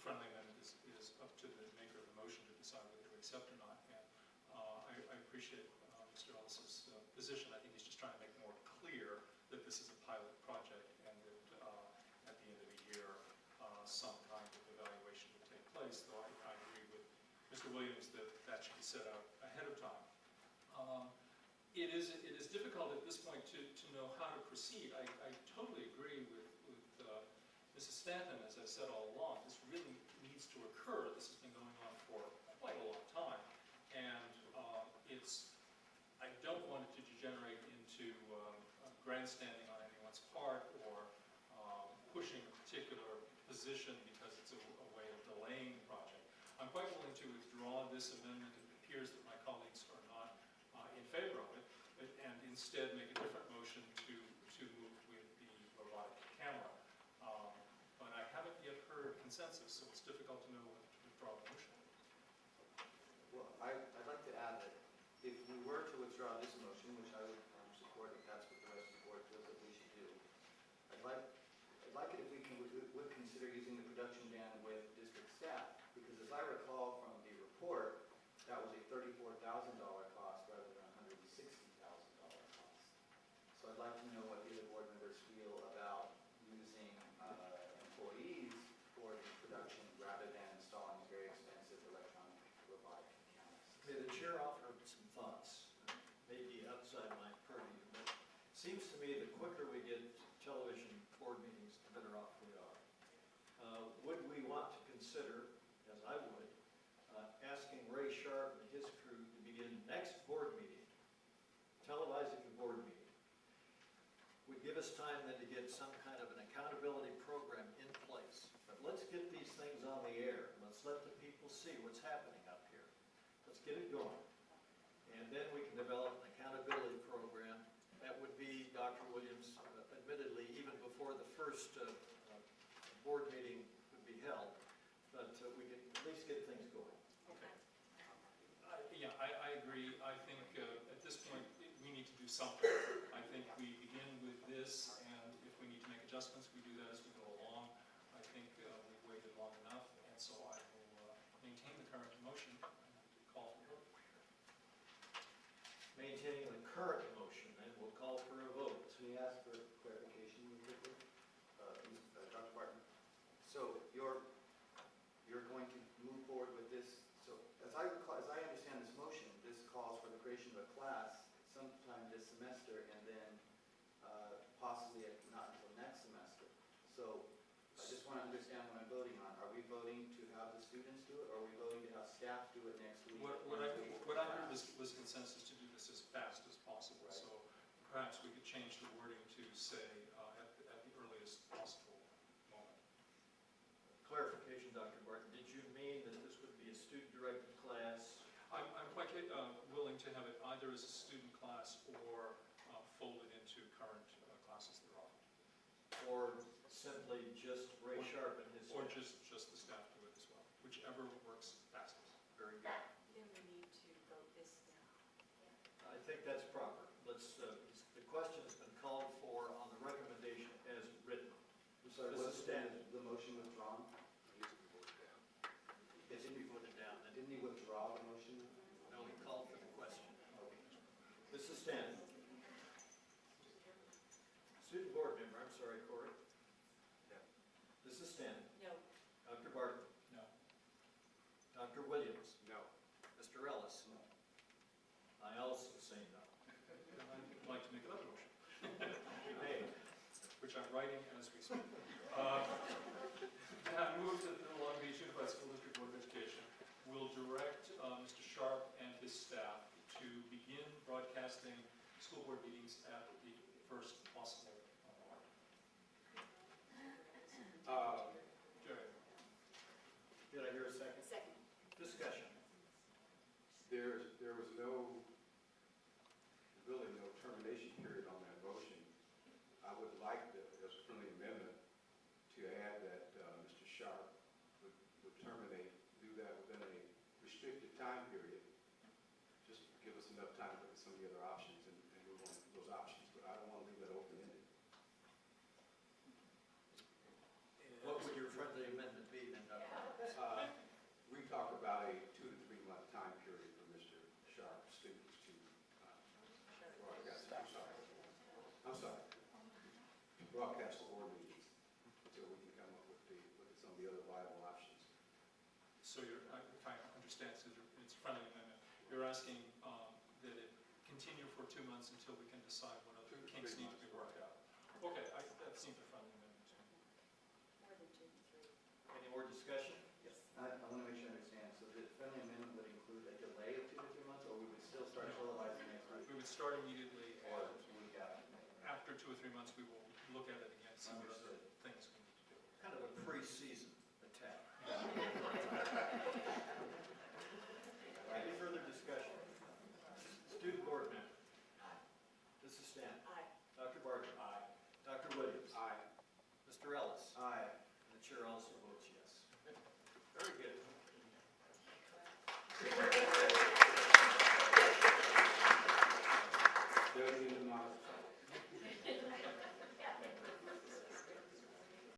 friendly amendment is up to the maker of the motion to decide whether to accept or not. And I appreciate Mr. Ellis's position. I think he's just trying to make more clear that this is a pilot project and that at the end of the year some kind of evaluation would take place, though I agree with Mr. Williams that that should be set out ahead of time. It is difficult at this point to know how to proceed. I totally agree with Mrs. Stanton, as I've said all along. This really needs to occur. This has been going on for quite a long time, and I don't want it to degenerate into grandstanding on anyone's part or pushing a particular position because it's a way of delaying the project. I'm quite willing to withdraw this amendment. It appears that my colleagues are not in favor of it, and instead make a different motion to move with the robotic camera. But I haven't yet heard consensus, so it's difficult to know whether to withdraw the motion. Well, I'd like to add that if we were to withdraw this motion, which I would support if that's what the rest of the board feels that we should do, I'd like it if we would consider using the production van with district staff, because as I recall from the report, that was a $34,000 cost rather than a $160,000 cost. So I'd like to know what the other board members feel about using employees for the production rather than installing very expensive electronic robotic cameras. Okay, the chair offered some thoughts, maybe outside my purview, but it seems to me the quicker we get television board meetings, the better off we are. Would we want to consider, as I would, asking Ray Sharp and his crew to begin next board meeting, televising the board meeting? Would give us time then to get some kind of an accountability program in place. But let's get these things on the air. Let's let the people see what's happening up here. Let's get it going. And then we can develop an accountability program. That would be, Dr. Williams, admittedly, even before the first board meeting would be held. But we can at least get things going. Okay. Yeah, I agree. I think at this point we need to do something. I think we begin with this, and if we need to make adjustments, we do that as we go along. I think we've waited long enough, and so I will maintain the current motion and call for a vote. Maintaining the current motion, then we'll call for a vote. May I ask for clarification real quickly? Dr. Barton, so you're going to move forward with this. So as I understand this motion, this calls for the creation of a class sometime this semester, and then possibly not until next semester. So I just want to understand what I'm voting on. Are we voting to have the students do it, or are we voting to have staff do it next week? What I heard was consensus to do this as fast as possible. Right. So perhaps we could change the wording to say at the earliest possible moment. Clarification, Dr. Barton, did you mean that this would be a student-directed class? I'm quite willing to have it either as a student class or folded into current classes that are offered. Or simply just Ray Sharp and his Or staff? just the staff do it as well, whichever works fastest. Very good. Then we need to vote this now. I think that's proper. Let's. The question has been called for on the recommendation as written. I'm sorry, This was is standard. the motion withdrawn? It didn't be voted down. Didn't he withdraw the motion? No, he called for the question. Mrs. Stanton. Student board member, I'm sorry, Corey. Yeah. Mrs. Stanton. No. Dr. Barton. No. Dr. Williams. No. Mr. Ellis. No. I also say no. I'd like to make another motion, We may. which I'm writing as we speak. I move that the Long Beach Unified School District Board of Education will direct Mr. Sharp and his staff to begin broadcasting school board meetings at the first possible moment. Jerry. Did I hear a second? Second. Discussion. There was really no termination period on that motion. I would like, as a friendly amendment, to add that Mr. Sharp would terminate, do that within a restricted time period. Just give us enough time to look at some of the other options and move on to those options, but I don't want to leave that open-ended. What would your friendly amendment be then, Dr.? broadcast the board meetings until we can come up with some of the other viable options. So you're, if I understand, so it's a friendly amendment. You're asking that it continue for 2 months until we can decide what other kinks need to be worked out. Okay, that seems a friendly amendment to me. More than 2 and 3. Any more discussion? Yes. I want to make sure I understand. So the friendly amendment would include a delay of 2 to 3 months, or we would still start televising next week? We would start immediately, Or and the week after? after 2 or 3 months, we will look at it again, see what other Understood. things we need to do. Kind of a pre-season attack. Any further discussion? Student board member. Mrs. Stanton. Aye. Dr. Barger. Aye. Dr. Williams. Aye. Mr. Ellis. Aye. And the chair also votes yes. Very good. There's even my